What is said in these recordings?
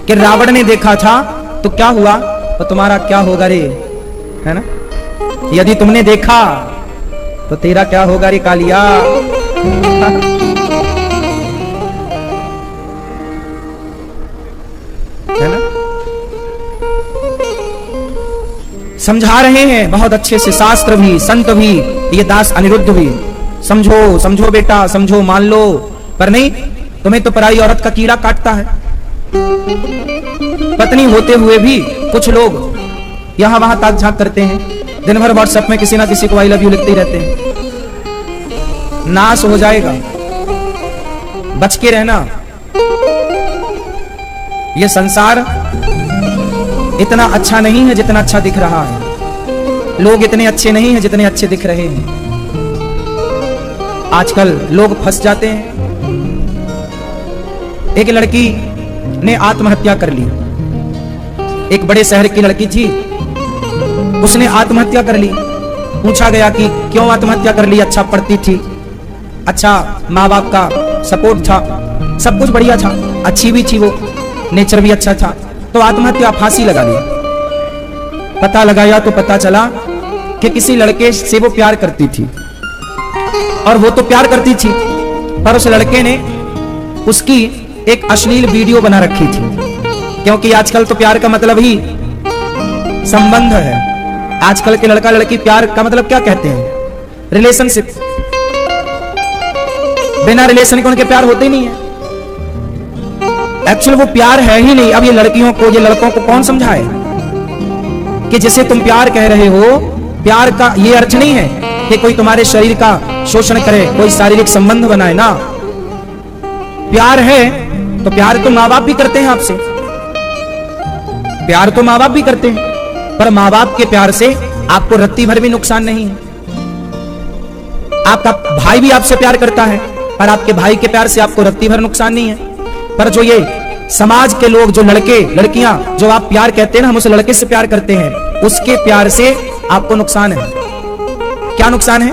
कि रावण ने देखा था तो क्या हुआ तो तुम्हारा क्या होगा रे, है ना। यदि तुमने देखा तो तेरा क्या होगा रे कालिया। है ना। समझा रहे हैं बहुत अच्छे से, शास्त्र भी, संत भी, ये दास अनिरुद्ध भी। समझो समझो बेटा, समझो, मान लो, पर नहीं, तुम्हें तो पराई औरत का कीड़ा काटता है। पत्नी होते हुए भी कुछ लोग यहां वहां ताक झांक करते हैं, दिन भर व्हाट्सएप में किसी ना किसी को आई लव यू लिखते ही रहते हैं। नाश हो जाएगा, बच के रहना। यह संसार इतना अच्छा नहीं है जितना अच्छा दिख रहा है। लोग इतने अच्छे नहीं हैं जितने अच्छे दिख रहे हैं। आजकल लोग फंस जाते हैं। एक लड़की ने आत्महत्या कर ली, एक बड़े शहर की लड़की थी, उसने आत्महत्या कर ली। पूछा गया कि क्यों आत्महत्या कर ली। अच्छा पढ़ती थी, अच्छा माँ बाप का सपोर्ट था, सब कुछ बढ़िया था, अच्छी भी थी, वो नेचर भी अच्छा था, तो आत्महत्या, फांसी लगा ली। पता लगाया तो पता चला कि किसी लड़के से वो प्यार करती थी, और वो तो प्यार करती थी पर उस लड़के ने उसकी एक अश्लील वीडियो बना रखी थी। क्योंकि आजकल तो प्यार का मतलब ही संबंध है। आजकल के लड़का लड़की प्यार का मतलब क्या कहते हैं, रिलेशनशिप। बिना रिलेशन के उनके प्यार होते ही नहीं है। एक्चुअली वो प्यार है ही नहीं। अब ये लड़कियों को, ये लड़कों को कौन समझाए कि जिसे तुम प्यार कह रहे हो, प्यार का ये अर्थ नहीं है कि कोई तुम्हारे शरीर का शोषण करे, कोई शारीरिक संबंध बनाए ना। प्यार है तो प्यार तो माँ बाप भी करते हैं आपसे, प्यार तो माँ बाप भी करते हैं, पर माँ बाप के प्यार से आपको रत्ती भर भी नुकसान नहीं है। आपका भाई भी आपसे प्यार करता है, पर आपके भाई के प्यार से आपको रत्ती भर नुकसान नहीं है। पर जो ये समाज के लोग, जो लड़के लड़कियां, जो आप प्यार कहते हैं ना, हम उस लड़के से प्यार करते हैं, उसके प्यार से आपको नुकसान है। क्या नुकसान है?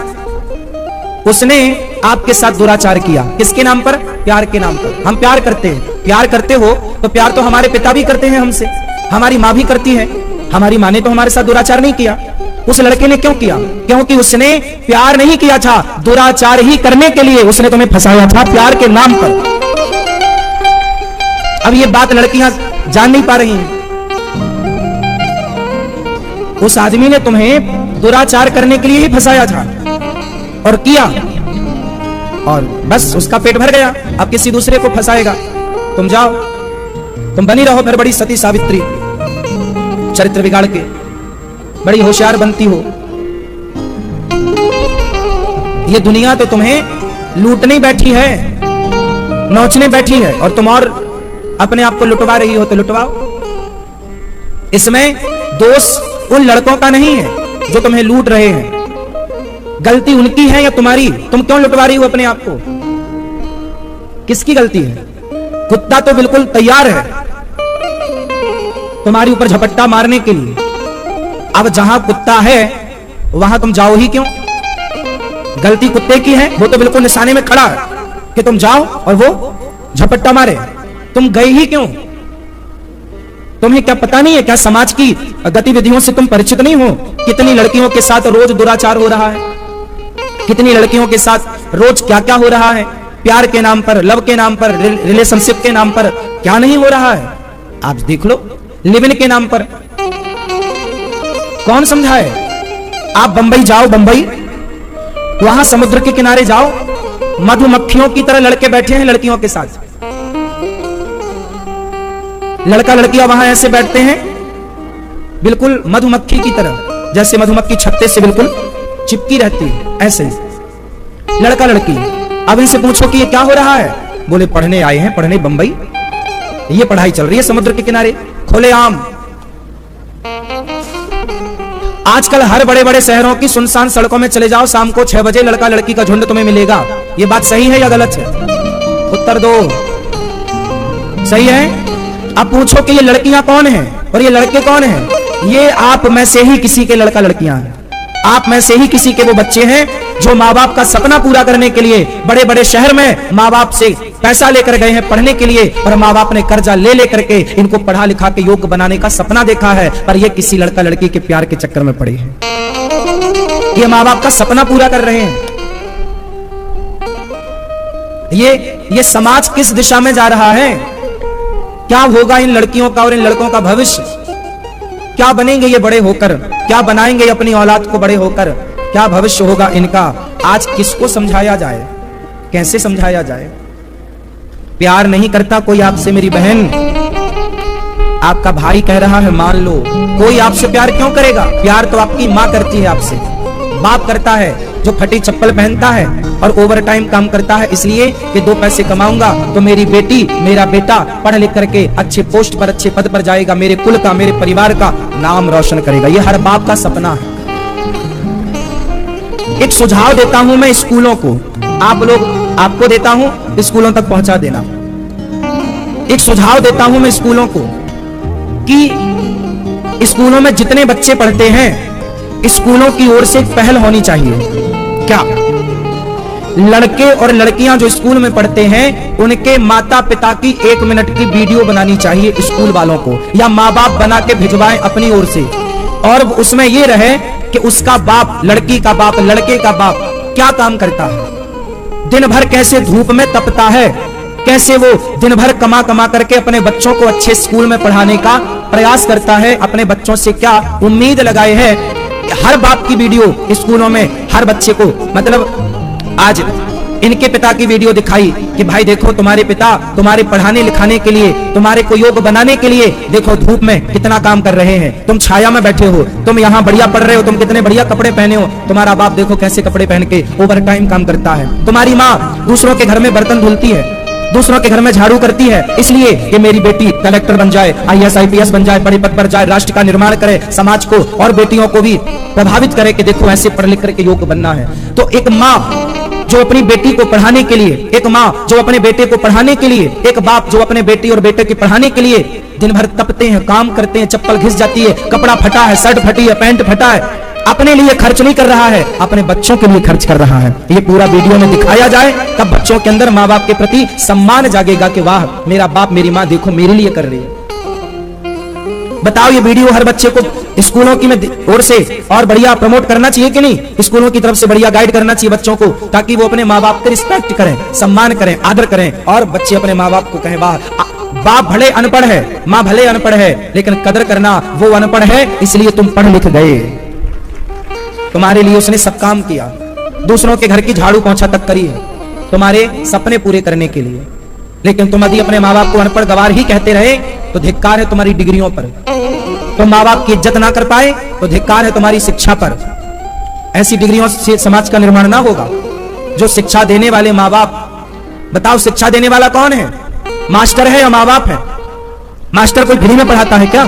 उसने आपके साथ दुराचार किया। किसके नाम पर? प्यार के नाम पर। हम प्यार करते हैं, प्यार करते हो तो प्यार तो हमारे पिता भी करते हैं हमसे, हमारी माँ भी करती है। हमारी माँ ने तो हमारे साथ दुराचार नहीं किया। उस लड़के ने क्यों किया? क्योंकि उसने प्यार नहीं किया था, दुराचार ही करने के लिए उसने तुम्हें फंसाया था प्यार के नाम पर। अब ये बात लड़कियां जान नहीं पा रही हैं। उस आदमी ने तुम्हें दुराचार करने के लिए ही फंसाया था और किया, और बस उसका पेट भर गया। अब किसी दूसरे को फंसाएगा। तुम जाओ, तुम बनी रहो फिर बड़ी सती सावित्री, चरित्र बिगाड़ के बड़ी होशियार बनती हो। ये दुनिया तो तुम्हें लूटने बैठी है, नोचने बैठी है, और तुम और अपने आप को लुटवा रही हो तो लुटवाओ। इसमें दोष उन लड़कों का नहीं है जो तुम्हें लूट रहे हैं, गलती उनकी है या तुम्हारी? तुम क्यों लुटवा रही हो अपने आप को? किसकी गलती है? कुत्ता तो बिल्कुल तैयार है तुम्हारे ऊपर झपट्टा मारने के लिए। अब जहां कुत्ता है वहां तुम जाओ ही क्यों? गलती कुत्ते की है, वो तो बिल्कुल निशाने में खड़ा है कि तुम जाओ और वो झपट्टा मारे। तुम गए ही क्यों? तुम्हें क्या पता नहीं है क्या समाज की गतिविधियों से तुम परिचित नहीं हो? कितनी लड़कियों के साथ रोज दुराचार हो रहा है, कितनी लड़कियों के साथ रोज क्या क्या हो रहा है, प्यार के नाम पर, लव के नाम पर, रिलेशनशिप के नाम पर क्या नहीं हो रहा है। आप देख लो, लिव इन के नाम पर। कौन समझाए? आप बंबई जाओ, बंबई, वहां समुद्र के किनारे जाओ, मधुमक्खियों की तरह लड़के बैठे हैं लड़कियों के साथ। लड़का लड़कियां वहां ऐसे बैठते हैं बिल्कुल मधुमक्खी की तरह, जैसे मधुमक्खी छत्ते से बिल्कुल चिपकी रहती है, ऐसे लड़का लड़की। अब इनसे पूछो कि ये क्या हो रहा है? बोले पढ़ने आए हैं, पढ़ने बंबई, ये पढ़ाई चल रही है समुद्र के किनारे खुलेआम। आजकल हर बड़े बड़े शहरों की सुनसान सड़कों में चले जाओ, शाम को 6 बजे लड़का लड़की का झुंड तुम्हें मिलेगा। ये बात सही है या गलत है? उत्तर दो। सही है। अब पूछो कि ये लड़कियां कौन हैं और ये लड़के कौन हैं? ये आप में से ही किसी के लड़का लड़कियां हैं। आप में से ही किसी के वो बच्चे हैं जो माँ बाप का सपना पूरा करने के लिए बड़े बड़े शहर में माँ बाप से पैसा लेकर गए हैं पढ़ने के लिए, और माँ बाप ने कर्जा ले लेकर के इनको पढ़ा लिखा के योग्य बनाने का सपना देखा है, पर ये किसी लड़का लड़की के प्यार के चक्कर में पड़े हैं। ये माँ बाप का सपना पूरा कर रहे हैं। ये समाज किस दिशा में जा रहा है? क्या होगा इन लड़कियों का और इन लड़कों का भविष्य? क्या बनेंगे ये बड़े होकर? क्या बनाएंगे अपनी औलाद को बड़े होकर? क्या भविष्य होगा इनका? आज किसको समझाया जाए, कैसे समझाया जाए? प्यार नहीं करता कोई आपसे मेरी बहन, आपका भाई कह रहा है मान लो, कोई आपसे प्यार क्यों करेगा? प्यार तो आपकी माँ करती है आपसे, बाप करता है जो फटी चप्पल पहनता है और ओवर टाइम काम करता है इसलिए कि 2 पैसे कमाऊंगा तो मेरी बेटी मेरा बेटा पढ़ लिख करके अच्छे पोस्ट पर अच्छे पद पर जाएगा, मेरे कुल का मेरे परिवार का नाम रोशन करेगा। ये हर बाप का सपना है। एक सुझाव देता हूं मैं स्कूलों को, आपको देता हूं, स्कूलों तक पहुंचा देना। एक सुझाव देता हूं मैं स्कूलों को कि स्कूलों में जितने बच्चे पढ़ते हैं स्कूलों की ओर से एक पहल होनी चाहिए। क्या लड़के और लड़कियां जो स्कूल में पढ़ते हैं उनके माता पिता की 1 मिनट की वीडियो बनानी चाहिए स्कूल वालों को, या माँ बाप बना के भिजवाएं अपनी ओर से, और उसमें यह रहे कि उसका बाप, लड़की का बाप, लड़के का बाप क्या काम करता है, दिन भर कैसे धूप में तपता है, कैसे वो दिन भर कमा कमा करके अपने बच्चों को अच्छे स्कूल में पढ़ाने का प्रयास करता है, अपने बच्चों से क्या उम्मीद लगाए है। हर बाप की वीडियो स्कूलों में हर बच्चे को, मतलब आज इनके पिता की वीडियो दिखाई कि भाई देखो तुम्हारे पिता तुम्हारे पढ़ाने लिखाने के लिए, तुम्हारे को योग्य बनाने के लिए देखो धूप में कितना काम कर रहे हैं, तुम छाया में बैठे हो, तुम यहाँ बढ़िया पढ़ रहे हो, तुम कितने बढ़िया कपड़े पहने हो, तुम्हारा बाप देखो कैसे कपड़े पहन के ओवर टाइम काम करता है, तुम्हारी माँ दूसरों के घर में बर्तन धुलती है, दूसरों के घर में झाड़ू करती है इसलिए कि मेरी बेटी कलेक्टर बन जाए, IAS IPS बन जाए, बड़े पद पर जाए, राष्ट्र का निर्माण करे, समाज को और बेटियों को भी प्रभावित करे कि देखो ऐसे पढ़ लिख करके योग्य बनना है। तो एक माँ जो अपनी बेटी को पढ़ाने के लिए, एक माँ जो अपने बेटे को पढ़ाने के लिए, एक बाप जो अपने बेटी और बेटे की पढ़ाने के लिए दिन भर तपते हैं, काम करते हैं, चप्पल घिस जाती है, कपड़ा फटा है, शर्ट फटी है, पैंट फटा है, अपने लिए खर्च नहीं कर रहा है, अपने बच्चों के लिए खर्च कर रहा है। ये पूरा वीडियो में दिखाया जाए तब बच्चों के अंदर माँ बाप के प्रति सम्मान जागेगा कि वाह मेरा बाप मेरी माँ देखो मेरे लिए कर रही है। बताओ ये वीडियो हर बच्चे को स्कूलों की ओर से और बढ़िया प्रमोट करना चाहिए कि नहीं? स्कूलों की तरफ से बढ़िया गाइड करना चाहिए बच्चों को, ताकि वो अपने माँ बाप के रिस्पेक्ट करें, सम्मान करें, आदर करें, और बच्चे अपने माँ बाप को कहें वाह बाप भले अनपढ़ है, माँ भले अनपढ़ है, लेकिन कदर करना, वो अनपढ़ है इसलिए तुम पढ़ लिख गए, तुम्हारे लिए उसने सब काम किया, दूसरों के घर की झाड़ू पोंछा तक करी है तुम्हारे सपने पूरे करने के लिए, लेकिन तुम यदि अपने माँ बाप को अनपढ़ गवार ही कहते रहे तो धिक्कार है तुम्हारी डिग्रियों पर, तुम माँ बाप की इज्जत ना कर पाए तो धिक्कार है तुम्हारी शिक्षा पर। ऐसी डिग्रियों से समाज का निर्माण ना होगा। जो शिक्षा देने वाले माँ बाप, बताओ शिक्षा देने वाला कौन है? मास्टर है या माँ बाप है? मास्टर कोई फ्री में पढ़ाता है क्या?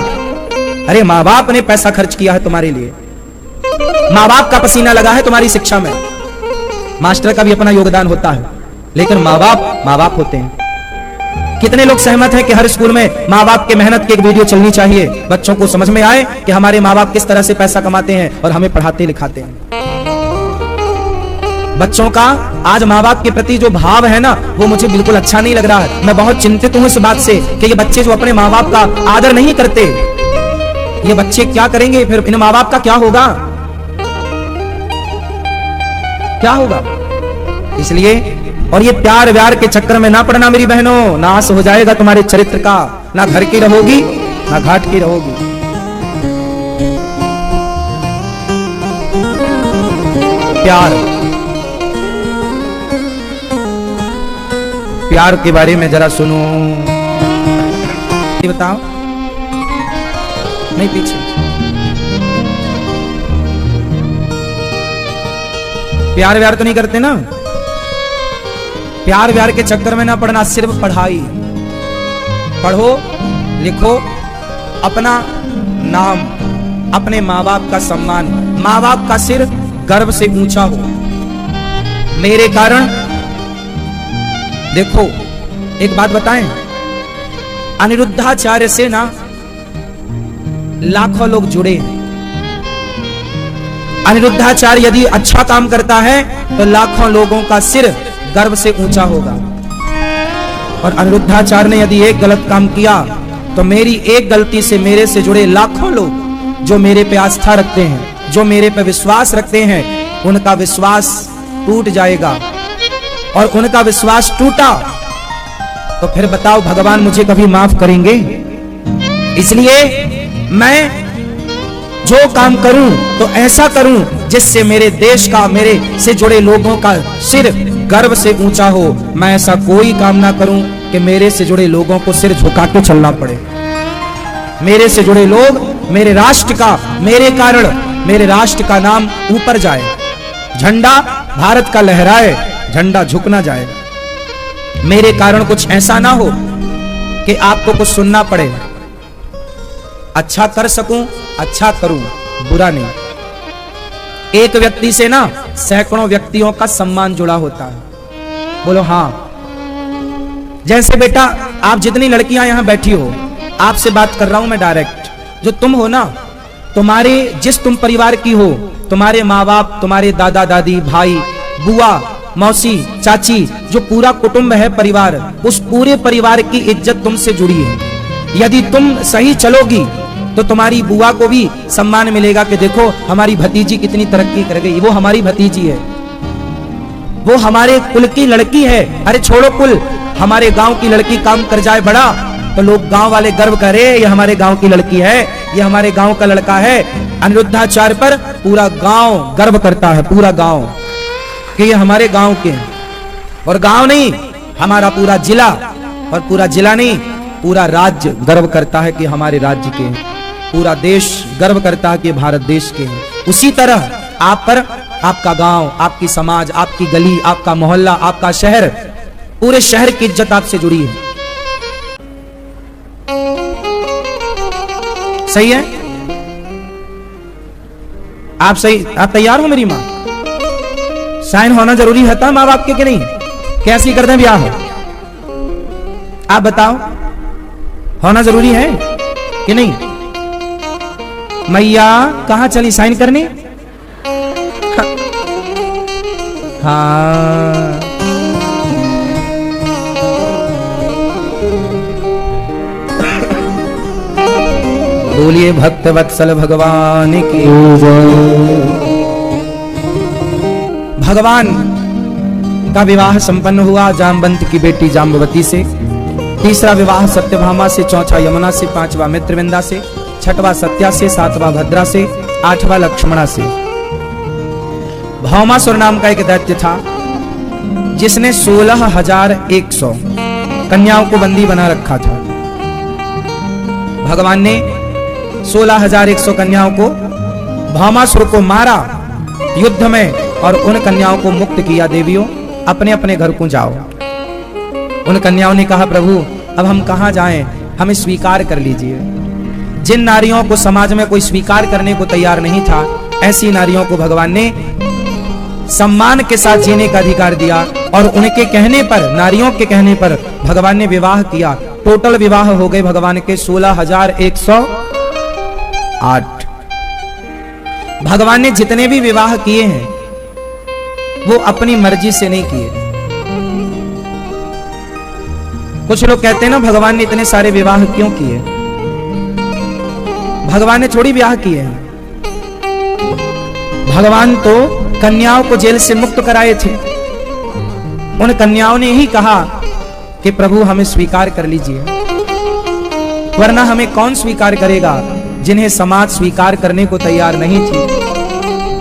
अरे माँ बाप ने पैसा खर्च किया है तुम्हारे लिए, माँ बाप का पसीना लगा है तुम्हारी शिक्षा में। मास्टर का भी अपना योगदान होता है, लेकिन माँ बाप होते हैं। कितने लोग सहमत हैं कि हर स्कूल में माँ बाप के मेहनत की एक वीडियो चलनी चाहिए, बच्चों को समझ में आए कि हमारे माँ बाप किस तरह से पैसा कमाते हैं और हमें पढ़ाते लिखाते हैं। बच्चों का आज माँ बाप के प्रति जो भाव है ना, वो मुझे बिल्कुल अच्छा नहीं लग रहा है। मैं बहुत चिंतित हूँ इस बात से कि ये बच्चे जो अपने माँ बाप का आदर नहीं करते, ये बच्चे क्या करेंगे फिर? इन माँ बाप का क्या होगा? क्या होगा? इसलिए और ये प्यार व्यार के चक्कर में ना पड़ना मेरी बहनों, नाश हो जाएगा तुम्हारे चरित्र का, ना घर की रहोगी ना घाट की रहोगी। प्यार के बारे में जरा सुनो, बताओ। नहीं पीछे, प्यार व्यार तो नहीं करते ना। प्यार व्यार के चक्कर में ना पड़ना, सिर्फ पढ़ाई, पढ़ो लिखो, अपना नाम, अपने माँ बाप का सम्मान, माँ बाप का सिर गर्व से ऊंचा हो। मेरे कारण देखो एक बात बताएं, अनिरुद्धाचार्य से ना लाखों लोग जुड़े हैं। अनिरुद्धाचार्य यदि अच्छा काम करता है तो लाखों लोगों का सिर गर्व से ऊंचा होगा। और अनिरुद्धाचार्य ने यदि एक गलत काम किया तो मेरी एक गलती से मेरे से जुड़े लाखों लोग जो मेरे पे आस्था रखते हैं, जो मेरे पे विश्वास रखते हैं, उनका विश्वास टूट जाएगा। और उनका विश्वास टूटा तो फिर बताओ भगवान मुझे कभी माफ करेंगे? इसलिए मैं जो काम करूं तो ऐसा करूं जिससे मेरे देश का, मेरे से जुड़े लोगों का सिर गर्व से ऊंचा हो। मैं ऐसा कोई काम ना करूं कि मेरे से जुड़े लोगों को सिर झुका के चलना पड़े। मेरे से जुड़े लोग, मेरे राष्ट्र का, मेरे कारण मेरे राष्ट्र का नाम ऊपर जाए, झंडा भारत का लहराए, झंडा झुक ना जाए। मेरे कारण कुछ ऐसा ना हो कि आपको कुछ सुनना पड़े। अच्छा कर सकूं, अच्छा करूं, बुरा नहीं। एक व्यक्ति से ना सैकड़ों व्यक्तियों का सम्मान जुड़ा होता है। बोलो हाँ। जैसे बेटा आप जितनी लड़कियां यहां बैठी हो, आपसे बात कर रहा हूं मैं डायरेक्ट। जो तुम हो ना, तुम्हारे जिस तुम परिवार की हो, तुम्हारे माँ बाप, तुम्हारे दादा दादी, भाई, बुआ, मौसी, चाची, जो पूरा कुटुंब है, परिवार, उस पूरे परिवार की इज्जत तुमसे जुड़ी है। यदि तुम सही चलोगी तो तुम्हारी बुआ को भी सम्मान मिलेगा कि देखो हमारी भतीजी कितनी तरक्की कर गई, वो हमारी भतीजी है, वो हमारे कुल की लड़की है। अरे छोड़ो कुल, हमारे गांव की लड़की काम कर जाए बड़ा तो लोग गांव वाले गर्व करे, ये हमारे गांव की लड़की है, ये हमारे गांव का लड़का है। अनिरुद्धाचार्य पर पूरा गांव गर्व करता है, पूरा गांव, कि ये हमारे गांव के हैं। और गांव नहीं, हमारा पूरा जिला, और पूरा जिला नहीं, पूरा राज्य गर्व करता है कि हमारे राज्य के हैं। पूरा देश गर्व करता है कि भारत देश के हैं। उसी तरह आप पर आपका गांव, आपकी समाज, आपकी गली, आपका मोहल्ला, आपका शहर, पूरे शहर की इज्जत आपसे जुड़ी है। सही है? आप सही, आप तैयार हो मेरी मां? साइन होना जरूरी होता माँ बाप के कि नहीं? कैसी करते हैं ब्याह? आप बताओ, होना जरूरी है कि नहीं? मैया कहां चली साइन करने? हाँ, बोलिए भक्त वत्सल भगवान की जय। भगवान का विवाह संपन्न हुआ जामवंत की बेटी जाम्बवती से। तीसरा विवाह सत्यभामा से, चौथा यमुना से, पांचवा मित्रविंदा से, छठवां सत्या से, सातवां भद्रा से, आठवां लक्ष्मणा से। भौमासुर नाम का एक दैत्य था जिसने 16,100 कन्याओं को बंदी बना रखा था। भगवान ने 16,100 कन्याओं को, भौमासुर को मारा युद्ध में और उन कन्याओं को मुक्त किया। देवियों अपने अपने घर को जाओ। उन कन्याओं ने कहा प्रभु अब हम कहां जाएं, हमें स्वीकार कर लीजिए। जिन नारियों को समाज में कोई स्वीकार करने को तैयार नहीं था, ऐसी नारियों को भगवान ने सम्मान के साथ जीने का अधिकार दिया। और उनके कहने पर, नारियों के कहने पर भगवान ने विवाह किया। टोटल विवाह हो गए भगवान के 16,108। भगवान ने जितने भी विवाह किए हैं वो अपनी मर्जी से नहीं किए। कुछ लोग कहते हैं ना भगवान ने इतने सारे विवाह क्यों किए? भगवान ने थोड़ी विवाह किए हैं। भगवान तो कन्याओं को जेल से मुक्त कराए थे। उन कन्याओं ने ही कहा कि प्रभु हमें स्वीकार कर लीजिए, वरना हमें कौन स्वीकार करेगा जिन्हें समाज स्वीकार करने को तैयार नहीं थी।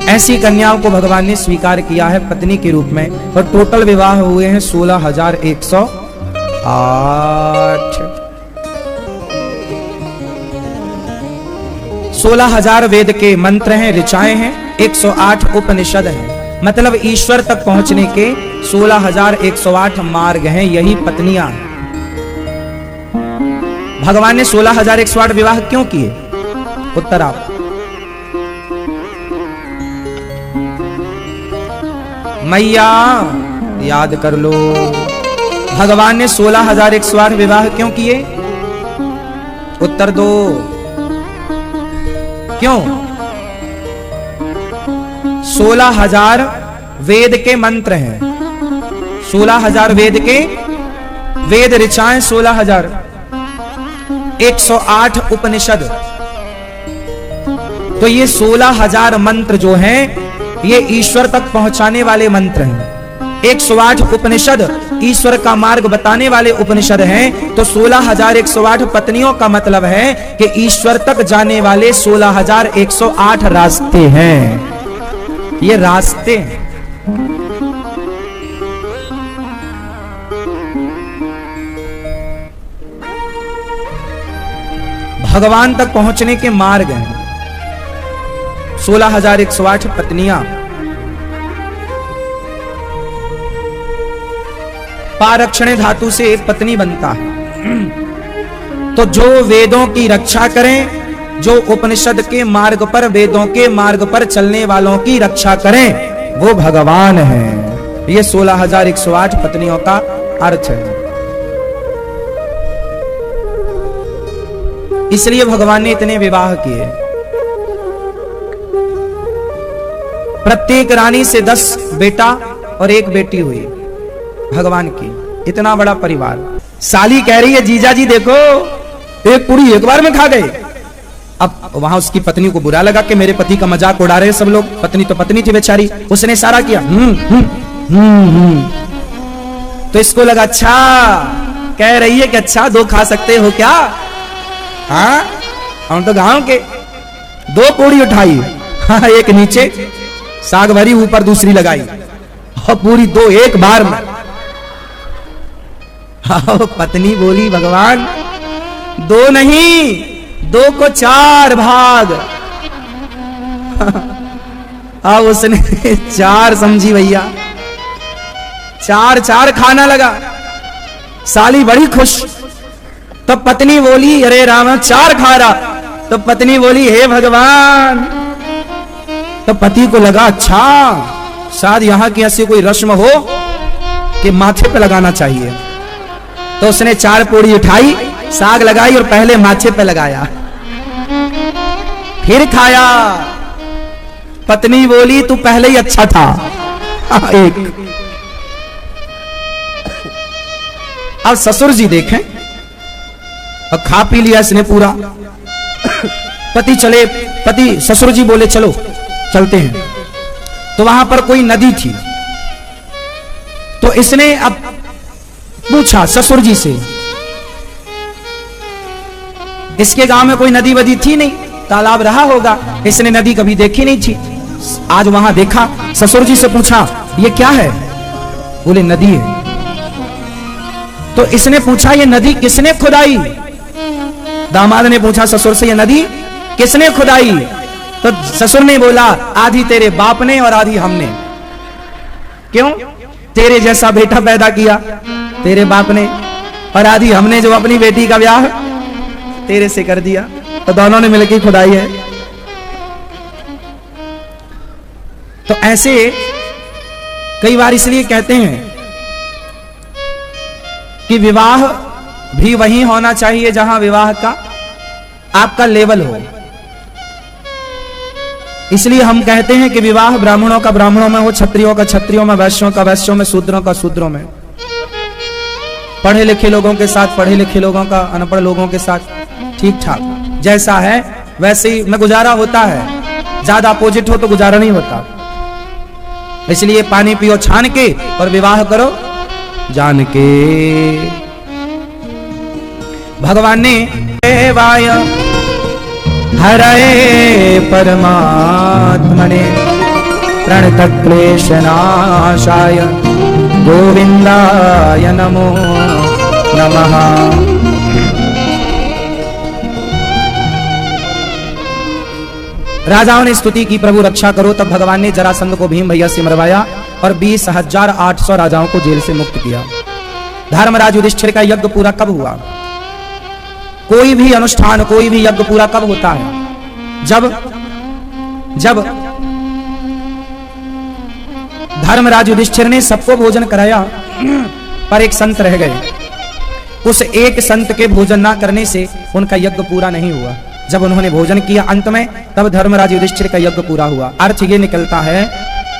ऐसी कन्याओं को भगवान ने स्वीकार किया है पत्नी के रूप में। और टोटल विवाह हुए हैं 16,108। 16,000 वेद के मंत्र हैं, ऋचाएं हैं, 108 उपनिषद हैं। मतलब ईश्वर तक पहुंचने के 16,108 मार्ग हैं, यही पत्नियां। भगवान ने 16,108 विवाह क्यों किए? उत्तर आप। मैया याद कर लो, भगवान ने 16,108 विवाह क्यों किए? उत्तर दो। क्यों? 16,000 वेद के मंत्र हैं। 16,000 वेद के वेद ऋचाएं 16,000, 108 उपनिषद। तो ये 16,000 मंत्र जो हैं ये ईश्वर तक पहुंचाने वाले मंत्र हैं। 108 उपनिषद ईश्वर का मार्ग बताने वाले उपनिषद हैं। तो 16,108 पत्नियों का मतलब है कि ईश्वर तक जाने वाले 16,108 रास्ते हैं। ये रास्ते हैं। भगवान तक पहुंचने के मार्ग हैं। 16,108 पत्नियां। पारक्षणे धातु से पत्नी बनता है। तो जो वेदों की रक्षा करें, जो उपनिषद के मार्ग पर, वेदों के मार्ग पर चलने वालों की रक्षा करें, वो भगवान है। ये 16,108 पत्नियों का अर्थ है। इसलिए भगवान ने इतने विवाह किए। प्रत्येक रानी से 10 बेटा और 1 बेटी हुई भगवान की। इतना बड़ा परिवार। साली कह रही है जीजा जी देखो, एक पूरी एक बार में खा गए। अब वहां उसकी पत्नी को बुरा लगा कि मेरे पति का मजाक उड़ा रहे सब लोग। पत्नी तो पत्नी थी बेचारी, उसने सारा किया तो इसको लगा अच्छा, कह रही है कि अच्छा 2 खा सकते हो क्या? हाँ, हम तो गांव के। 2 पूरी उठाई, हाँ, एक नीचे साग भरी, ऊपर दूसरी लगाई और पूरी 2 एक बार में। हाँ, पत्नी बोली भगवान 2 नहीं, 2 को 4 भाग। अब उसने 4 समझी भैया, 4 खाना लगा। साली बड़ी खुश। तो पत्नी बोली अरे राम 4 खा रहा। तो पत्नी बोली हे भगवान। तो पति को लगा अच्छा शायद यहां की ऐसी कोई रस्म हो कि माथे पे लगाना चाहिए। तो उसने 4 पूरी उठाई, साग लगाई और पहले माथे पे लगाया, फिर खाया। पत्नी बोली तू पहले ही अच्छा था। एक अब ससुर जी देखें, और खा पी लिया इसने पूरा। पति ससुर जी बोले चलो चलते हैं। तो वहां पर कोई नदी थी। तो इसने अब पूछा ससुर जी से, इसके गांव में कोई नदी वदी थी नहीं, तालाब रहा होगा, इसने नदी कभी देखी नहीं थी। आज वहां देखा, ससुर जी से पूछा ये क्या है? बोले नदी है। तो इसने पूछा ये नदी किसने खुदाई? दामाद ने पूछा ससुर से ये नदी किसने खुदाई? तो ससुर ने बोला आधी तेरे बाप ने और आधी हमने। क्यों? तेरे जैसा बेटा पैदा किया तेरे बाप ने, और आधी हमने जो अपनी बेटी का ब्याह तेरे से कर दिया, तो दोनों ने मिलकर खुदाई है। तो ऐसे कई बार इसलिए कहते हैं कि विवाह भी वहीं होना चाहिए जहां विवाह का आपका लेवल हो। इसलिए हम कहते हैं कि विवाह ब्राह्मणों का ब्राह्मणों में हो, क्षत्रियों का क्षत्रियों में, वैश्यों का वैश्यों में, शूद्रों का शूद्रों में, पढ़े लिखे लोगों के साथ पढ़े लिखे लोगों का, अनपढ़ लोगों के साथ ठीक ठाक जैसा है वैसे ही में गुजारा होता है। ज्यादा अपोजिट हो तो गुजारा नहीं होता। इसलिए पानी पियो छान के और विवाह करो जान के। भगवान ने देवाय हरये परमात्मने प्रणतक्लेशनाशाय गोविंदाय नमो नमः। राजाओं ने स्तुति की प्रभु रक्षा करो। तब भगवान ने जरासंध को भीम भैया से मरवाया और 20,800 राजाओं को जेल से मुक्त किया। धर्मराज युधिष्ठिर का यज्ञ पूरा कब हुआ? कोई भी अनुष्ठान, कोई भी यज्ञ पूरा कब होता है? जब धर्मराज युधिष्ठिर ने सबको भोजन कराया पर एक संत रह गए। उस एक संत के भोजन ना करने से उनका यज्ञ पूरा नहीं हुआ। जब उन्होंने भोजन किया अंत में, तब धर्मराज युधिष्ठिर का यज्ञ पूरा हुआ। अर्थ ये निकलता है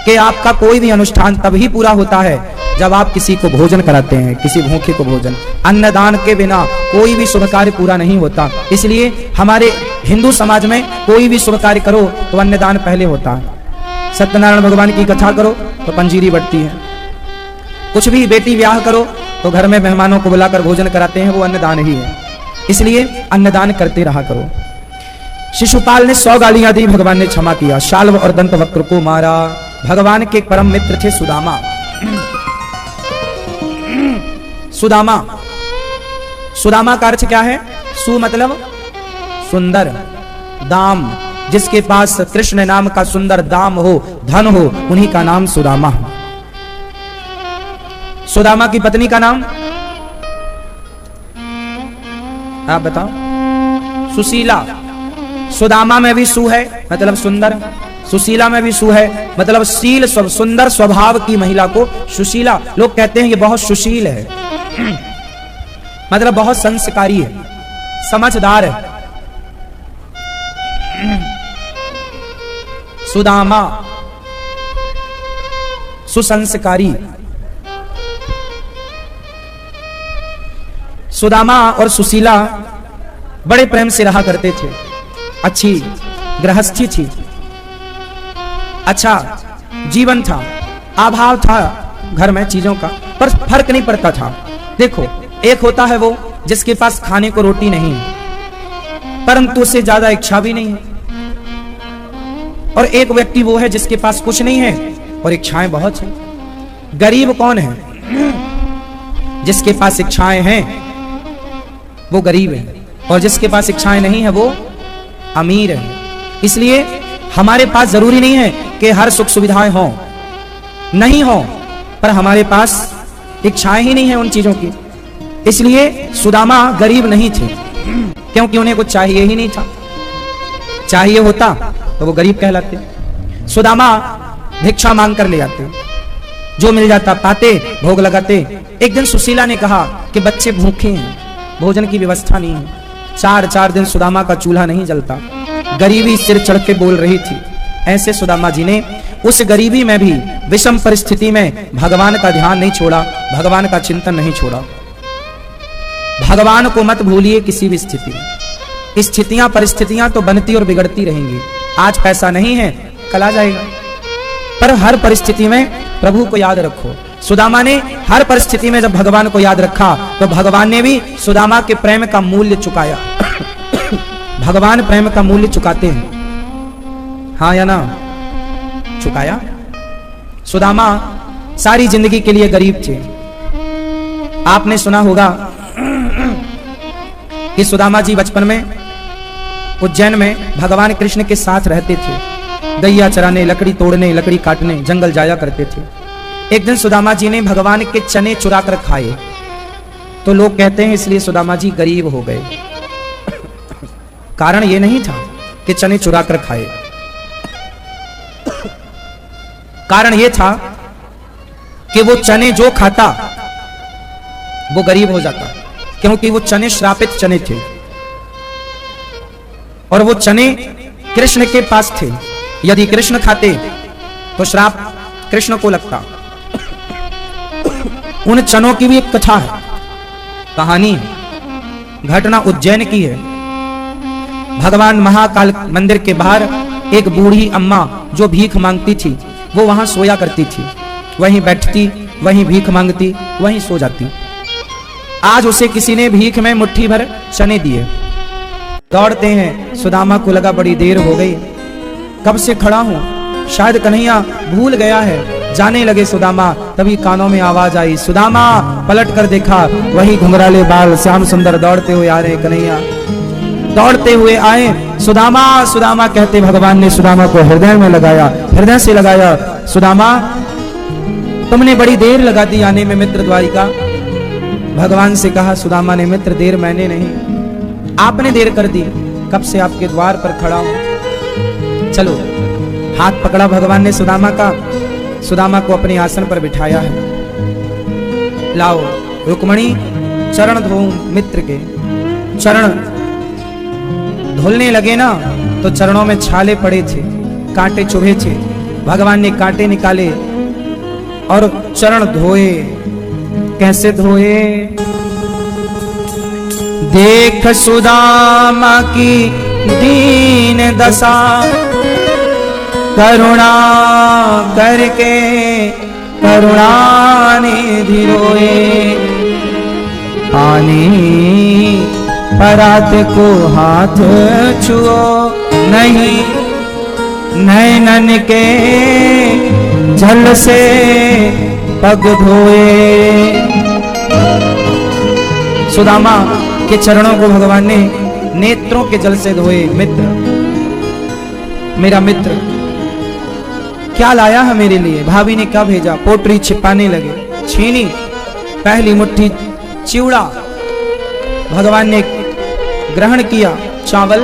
कि आपका कोई भी अनुष्ठान तभी पूरा होता है जब आप किसी को भोजन कराते हैं, किसी भूखे को भोजन। अन्नदान के बिना कोई भी शुभ कार्य पूरा नहीं होता। इसलिए हमारे हिंदू समाज में कोई भी शुभ कार्य करो तो अन्नदान पहले होता है। सत्यनारायण भगवान की कथा करो तो पंजीरी बढ़ती है। कुछ भी बेटी ब्याह करो तो घर में मेहमानों को बुलाकर भोजन कराते हैं, वो अन्नदान ही है। इसलिए अन्नदान करते रहा करो। शिशुपाल ने 100 गालियां दी, भगवान ने क्षमा किया। शाल्व और दंत वक्र को मारा। भगवान के एक परम मित्र थे सुदामा। सुदामा, सुदामा का अर्थ क्या है? सु मतलब सुंदर, दाम, जिसके पास कृष्ण नाम का सुंदर दाम हो, धन हो, उन्हीं का नाम सुदामा। सुदामा की पत्नी का नाम आप बताओ? सुशीला। सुदामा में भी सु है मतलब सुंदर, सुशीला में भी सु है मतलब शील, सुंदर स्वभाव की महिला को सुशीला। लोग कहते हैं ये बहुत सुशील है, मतलब बहुत संस्कारी है, समझदार है। सुदामा सुसंस्कारी। सुदामा और सुशीला बड़े प्रेम से रहा करते थे। अच्छी गृहस्थी थी, अच्छा जीवन था, अभाव था घर में चीजों का, पर फर्क नहीं पड़ता था। देखो, एक होता है वो जिसके पास खाने को रोटी नहीं है परंतु उससे ज्यादा इच्छा भी नहीं है, और एक व्यक्ति वो है जिसके पास कुछ नहीं है और इच्छाएं बहुत हैं। गरीब कौन है? जिसके पास इच्छाएं हैं वो गरीब है, और जिसके पास इच्छाएं नहीं है वो अमीर है। इसलिए हमारे पास जरूरी नहीं है कि हर सुख सुविधाएं हों, नहीं हो, पर हमारे पास इच्छाएं ही नहीं है उन चीजों की। इसलिए सुदामा गरीब नहीं थे, क्योंकि उन्हें कुछ चाहिए ही नहीं था। चाहिए होता तो वो गरीब कहलाते। सुदामा भिक्षा मांग कर ले आते, जो मिल जाता पाते, भोग लगाते। एक दिन सुशीला ने कहा कि बच्चे भूखे हैं, भोजन की व्यवस्था नहीं है। 4 दिन सुदामा का चूल्हा नहीं जलता। गरीबी सिर चढ़ के बोल रही थी। ऐसे सुदामा जी ने उस गरीबी में भी, विषम परिस्थिति में भगवान का ध्यान नहीं छोड़ा, भगवान का चिंतन नहीं छोड़ा। भगवान को मत भूलिए किसी भी स्थिति में। स्थितियां परिस्थितियां तो बनती और बिगड़ती रहेंगी। आज पैसा नहीं है, कल आ जाएगा, पर हर परिस्थिति में प्रभु को याद रखो। सुदामा ने हर परिस्थिति में जब भगवान को याद रखा तो भगवान ने भी सुदामा के प्रेम का मूल्य चुकाया। भगवान प्रेम का मूल्य चुकाते हैं, हाँ या ना? चुकाया। सुदामा सारी जिंदगी के लिए गरीब थे। आपने सुना होगा कि सुदामा जी बचपन में उज्जैन में भगवान कृष्ण के साथ रहते थे। गैया चराने, लकड़ी तोड़ने, लकड़ी काटने जंगल जाया करते थे। एक दिन सुदामा जी ने भगवान के चने चुरा कर खाए, तो लोग कहते हैं इसलिए सुदामा जी गरीब हो गए। कारण ये नहीं था कि चने चुरा कर खाए, कारण ये था कि वो चने जो खाता वो गरीब हो जाता, क्योंकि वो चने श्रापित चने थे और वो चने कृष्ण के पास थे। यदि कृष्ण खाते तो श्राप कृष्ण को लगता। उन चनों की भी एक कथा है, कहानी, घटना उज्जैन की है। भगवान महाकाल मंदिर के बाहर एक बूढ़ी अम्मा जो भीख मांगती थी, वो वहां सोया करती थी। वहीं बैठती, वहीं भीख मांगती, वहीं सो जाती। आज उसे किसी ने भीख में मुट्ठी भर चने दिए। दौड़ते हैं, सुदामा को लगा बड़ी देर हो गई, कब से खड़ा हूं, शायद कन्हैया भूल गया है। जाने लगे सुदामा, तभी कानों में आवाज आई, सुदामा। पलट कर देखा, वही घुंघराले बाल श्याम सुंदर दौड़ते हुए आ रहे। कन्हैया दौड़ते हुए आए, सुदामा सुदामा कहते भगवान ने सुदामा को हृदय में लगाया, हृदय से लगाया। सुदामा, तुमने बड़ी देर लगा दी आने में मित्र द्वारिका। भगवान से कहा सुदामा ने, मित्र देर मैंने नहीं, आपने देर कर दी, कब से आपके द्वार पर खड़ा हूं। चलो, हाथ पकड़ा भगवान ने सुदामा का, सुदामा को अपने आसन पर बिठाया है। लाओ रुक्मणी, चरण धो मित्र के। चरण धुलने लगे ना तो चरणों में छाले पड़े थे, कांटे चुभे थे। भगवान ने कांटे निकाले, और चरण धोए। कैसे धोए? देख सुदामा की दीन दशा, करुणा करके करुणा निधि रोए। पानी परात को हाथ छुओ नहीं, नैनन के जल से पग धोए। सुदामा के चरणों को भगवान ने नेत्रों के जल से धोए। मित्र, मेरा मित्र क्या लाया है मेरे लिए? भाभी ने क्या भेजा? पोटरी छिपाने लगे। छीनी पहली मुट्ठी चिवड़ा भगवान ने ग्रहण किया। चावल,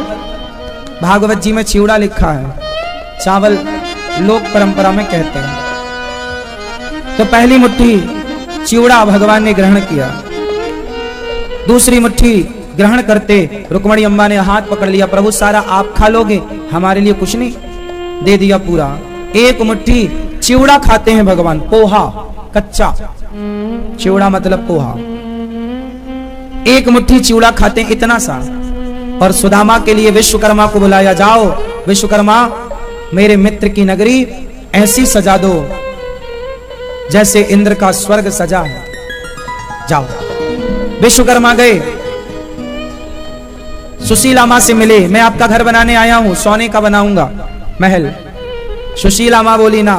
भागवत जी में चिवड़ा लिखा है, चावल लोक परंपरा में कहते हैं। तो पहली मुट्ठी चिवड़ा भगवान ने ग्रहण किया। दूसरी मुट्ठी ग्रहण करते रुक्मणी अम्मा ने हाथ पकड़ लिया, प्रभु सारा आप खा लोगे, हमारे लिए कुछ नहीं। दे दिया पूरा। एक मुट्ठी चिवड़ा खाते हैं भगवान, पोहा, कच्चा चिवड़ा मतलब पोहा। एक मुट्ठी चिवड़ा खाते हैं, इतना सा। और सुदामा के लिए विश्वकर्मा को बुलाया, जाओ विश्वकर्मा मेरे मित्र की नगरी ऐसी सजा दो जैसे इंद्र का स्वर्ग सजा है। जाओ। विश्वकर्मा गए, सुशीला मां से मिले, मैं आपका घर बनाने आया हूं, सोने का बनाऊंगा महल। सुशीला मां बोली ना,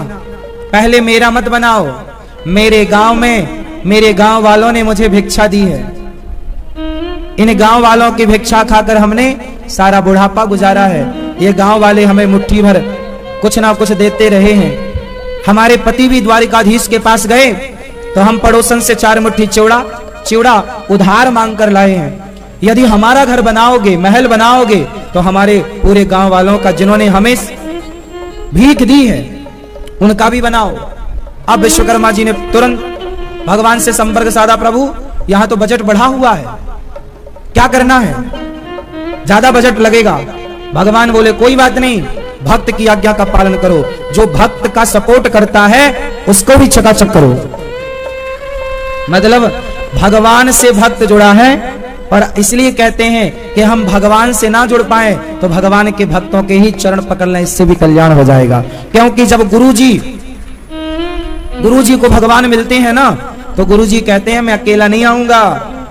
पहले मेरा मत बनाओ, मेरे गांव में मेरे गांव वालों ने मुझे भिक्षा दी है, इन गांव वालों की भिक्षा खाकर हमने सारा बुढ़ापा गुजारा है। ये गांव वाले हमें मुट्ठी भर कुछ ना कुछ देते रहे हैं। हमारे पति भी द्वारिकाधीश के पास गए तो हम पड़ोसन से 4 मुट्ठी चिवड़ा उधार मांग कर लाए हैं। यदि हमारा घर बनाओगे, महल बनाओगे, तो हमारे पूरे गांव वालों का जिन्होंने हमें भीख दी है उनका भी बनाओ। अब विश्वकर्मा जी ने तुरंत भगवान से संपर्क साधा, प्रभु यहां तो बजट बढ़ा हुआ है, क्या करना है? ज्यादा बजट लगेगा। भगवान बोले कोई बात नहीं, भक्त की आज्ञा का पालन करो, जो भक्त का सपोर्ट करता है उसको भी चकाचक करो। मतलब भगवान से भक्त जुड़ा है, और इसलिए कहते हैं कि हम भगवान से ना जुड़ पाए तो भगवान के भक्तों के ही चरण पकड़ लें, इससे भी कल्याण हो जाएगा। क्योंकि जब गुरुजी को भगवान मिलते हैं ना, तो गुरुजी कहते हैं मैं अकेला नहीं आऊंगा,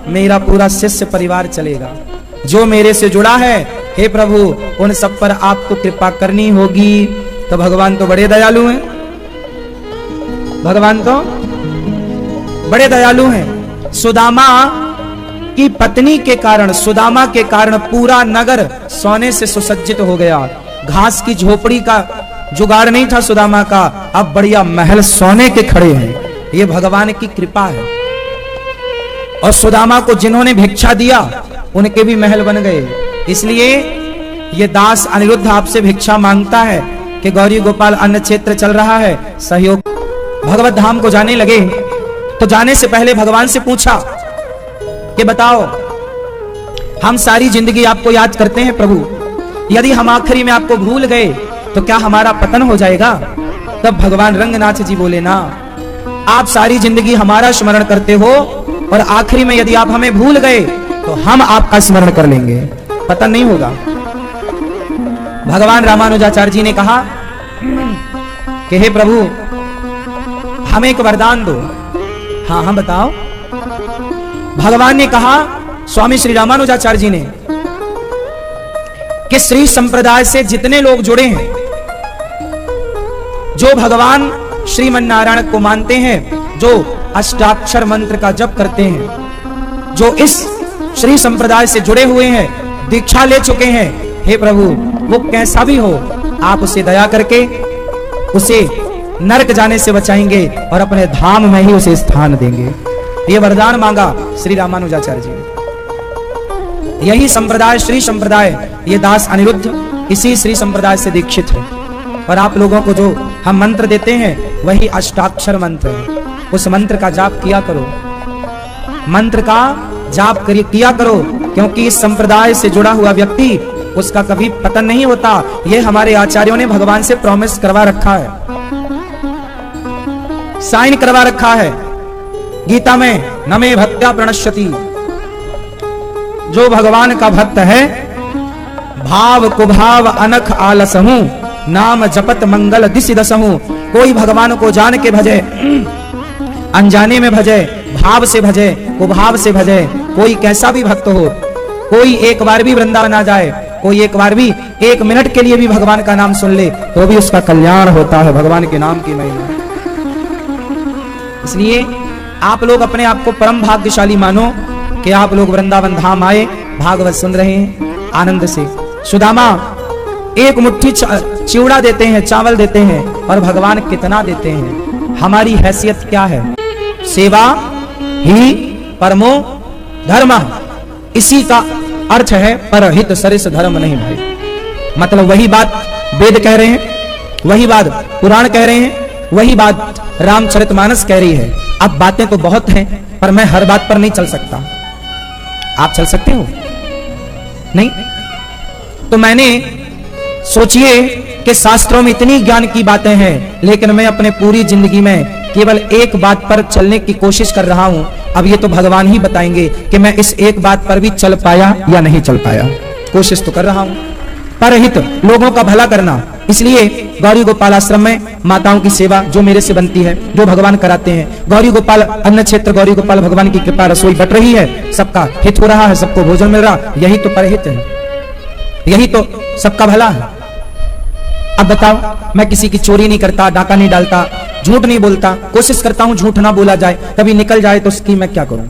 मेरा पूरा शिष्य परिवार चलेगा। जो मेरे से जुड़ा है, हे प्रभु उन सब पर आपको कृपा करनी होगी। तो भगवान तो बड़े दयालु हैं, भगवान तो बड़े दयालु हैं। सुदामा की पत्नी के कारण, सुदामा के कारण पूरा नगर सोने से सुसज्जित हो गया। घास की झोपड़ी का जुगाड़ नहीं था सुदामा का, अब बढ़िया महल सोने के खड़े हैं। ये भगवान की कृपा है। और सुदामा को जिन्होंने भिक्षा दिया उनके भी महल बन गए। इसलिए ये दास अनिरुद्ध आपसे भिक्षा मांगता है कि गौरी गोपाल अन्न क्षेत्र चल रहा है, सहयोग। भगवत धाम को जाने लगे तो जाने से पहले भगवान से पूछा कि बताओ, हम सारी जिंदगी आपको याद करते हैं प्रभु, यदि हम आखिरी में आपको भूल गए तो क्या हमारा पतन हो जाएगा? तब भगवान रंगनाथ जी बोले ना, आप सारी जिंदगी हमारा स्मरण करते हो और आखिरी में यदि आप हमें भूल गए तो हम आपका स्मरण कर लेंगे, पतन नहीं होगा। भगवान रामानुजाचार्य जी ने कहा कि हे प्रभु हमें एक वरदान दो। हाँ हाँ बताओ। भगवान ने कहा, स्वामी श्री रामानुजाचार्य जी ने, कि श्री संप्रदाय से जितने लोग जुड़े हैं, जो भगवान श्रीमन्नारायण को मानते हैं, जो अष्टाक्षर मंत्र का जप करते हैं, जो इस श्री संप्रदाय से जुड़े हुए हैं, दीक्षा ले चुके हैं, हे प्रभु वो कैसा भी हो, आप उसे दया करके उसे नरक जाने से बचाएंगे और अपने धाम में ही उसे स्थान देंगे। ये वरदान मांगा श्री रामानुजाचार्य जी ने। यही संप्रदाय श्री संप्रदाय, ये दास अनिरुद्ध इसी श्री संप्रदाय से दीक्षित है। और आप लोगों को जो हम मंत्र देते हैं वही अष्टाक्षर मंत्र है। उस मंत्र का जाप किया करो, मंत्र का जाप किया करो, क्योंकि इस संप्रदाय से जुड़ा हुआ व्यक्ति उसका कभी पतन नहीं होता। ये हमारे आचार्यों ने भगवान से प्रॉमिस करवा रखा है। साइन करवा रखा है गीता में, न मे भक्त्या प्रणश्यति। जो भगवान का भक्त है, भाव कुभाव अनख आलसहूं, नाम जपत मंगल दिशि दसहूं। कोई भगवान को जान के भजे, अनजाने में भजे, भाव से भजे, कुभाव से भजे। कोई कैसा भी भक्त हो, कोई एक बार भी वृंदावन आ जाए, कोई एक बार भी 1 मिनट के लिए भी भगवान का नाम सुन ले, तो भी उसका कल्याण होता है। भगवान के नाम की महिमा। इसलिए आप लोग अपने आप को परम भाग्यशाली मानो कि आप लोग वृंदावन धाम आए, भागवत सुन रहे हैं आनंद से। सुदामा एक मुट्ठी चिवड़ा देते हैं, चावल देते हैं, और भगवान कितना देते हैं। हमारी हैसियत क्या है? सेवा ही परमो धर्म। इसी का अर्थ है परहित सरिस धर्म नहीं भाई। मतलब वही बात वेद कह रहे हैं, वही बात पुराण कह रहे हैं, वही बात रामचरितमानस कह रही है। अब बातें तो बहुत हैं, पर मैं हर बात पर नहीं चल सकता। आप चल सकते हो? नहीं? तो मैंने सोचिए कि शास्त्रों में इतनी ज्ञान की बातें हैं, लेकिन मैं अपने पूरी जिंदगी में केवल एक बात पर चलने की कोशिश कर रहा हूं। अब ये तो भगवान ही बताएंगे कि मैं इस एक बात पर भी चल पाया या नहीं चल पाया। कोशिश तो कर रहा हूं, परहित लोगों का भला करना। इसलिए गौरी गोपाल आश्रम में माताओं की सेवा जो मेरे से बनती है, जो भगवान कराते हैं, गौरी गोपाल अन्न क्षेत्र, गौरी गोपाल भगवान की कृपा, रसोई बट रही है, सबका हित हो रहा है, सबको भोजन मिल रहा, यही तो परहित है, यही तो सबका भला है। अब बताओ, मैं किसी की चोरी नहीं करता, डाका नहीं डालता, झूठ नहीं बोलता, कोशिश करता हूं झूठ ना बोला जाए, कभी निकल जाए तो उसकी मैं क्या करूं?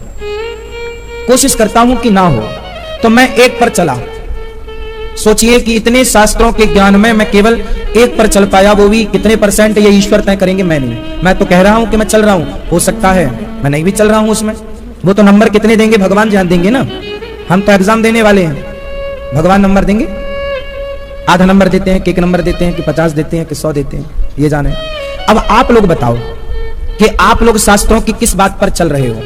कोशिश करता हूं कि ना हो। तो मैं एक पर चला। सोचिए कि इतने शास्त्रों के ज्ञान में मैं केवल एक पर चल पाया, वो भी कितने परसेंट ये ईश्वर तय करेंगे, मैं नहीं। मैं तो कह रहा हूं कि मैं चल रहा हूं, हो सकता है मैं नहीं भी चल रहा हूं उसमें। वो तो नंबर कितने देंगे भगवान जान देंगे ना। हम तो एग्जाम देने वाले हैं, भगवान नंबर देंगे। आधा नंबर देते हैं कि 1 नंबर देते हैं कि 50 देते हैं कि 100 देते हैं, ये जाने। अब आप लोग बताओ कि आप लोग शास्त्रों की किस बात पर चल रहे हो।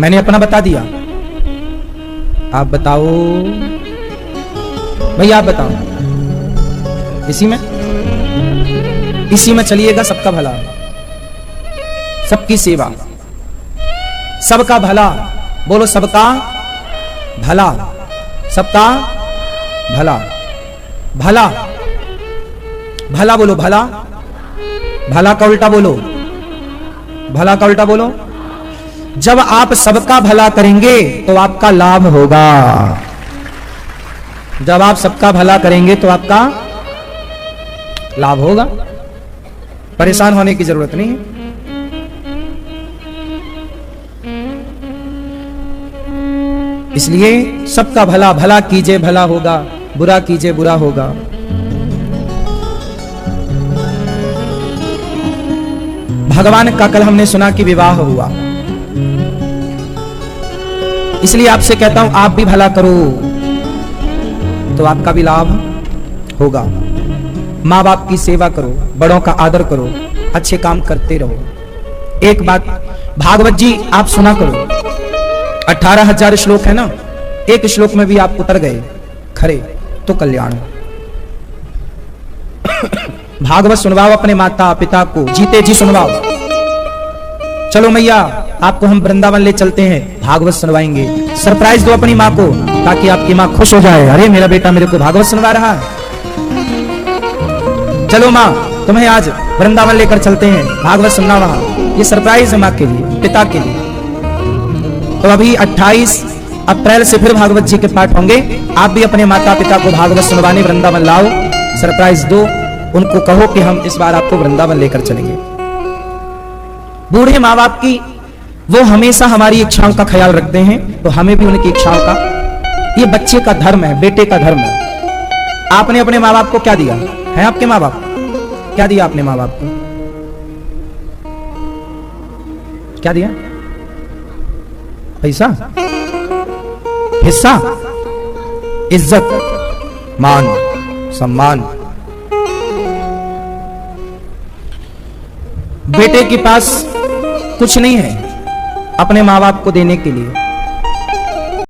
मैंने अपना बता दिया, आप बताओ भैया, आप बताओ। इसी में चलिएगा, सबका भला, सबकी सेवा, सबका भला। बोलो सबका भला, सबका भला, भला भला बोलो, भला भला का उल्टा बोलो, भला का उल्टा बोलो। जब आप सबका भला करेंगे तो आपका लाभ होगा। जब आप सबका भला करेंगे तो आपका लाभ होगा। परेशान होने की जरूरत नहीं है। इसलिए सबका भला, भला कीजिए भला होगा, बुरा कीजिए बुरा होगा। भगवान का कल हमने सुना कि विवाह हुआ, इसलिए आपसे कहता हूं आप भी भला करो तो आपका भी लाभ होगा। माँ बाप की सेवा करो, बड़ों का आदर करो, अच्छे काम करते रहो। एक बात भागवत जी आप सुना करो, 18,000 श्लोक है ना, एक श्लोक में भी आप उतर गए खरे तो कल्याण। भागवत सुनवाओ अपने माता पिता को, जीते जी सुनवाओ। चलो मैया आपको हम वृंदावन ले चलते हैं, भागवत सुनवाएंगे। सरप्राइज दो अपनी माँ को ताकि आपकी माँ खुश हो जाए, अरे मेरा बेटा मेरे को भागवत सुनवा रहा है। चलो माँ तुम्हें आज वृंदावन लेकर चलते हैं, भागवत सुनना वहां। ये सरप्राइज है माँ के लिए, पिता के लिए। तो अभी 28 अप्रैल से फिर भागवत जी के पाठ होंगे। आप भी अपने माता पिता को भागवत सुनवाने वृंदावन लाओ, सरप्राइज दो, उनको कहो कि हम इस बार आपको वृंदावन लेकर चलेंगे। बूढ़े माँ बाप की वो हमेशा हमारी इच्छाओं का ख्याल रखते हैं, तो हमें भी उनकी इच्छाओं का, ये बच्चे का धर्म है, बेटे का धर्म है। आपने अपने माँ बाप को क्या दिया है? आपके माँ बाप क्या दिया? आपने माँ बाप को क्या दिया? पैसा, हिस्सा, इज्जत, मान, सम्मान। बेटे के पास कुछ नहीं है अपने माँ बाप को देने के लिए,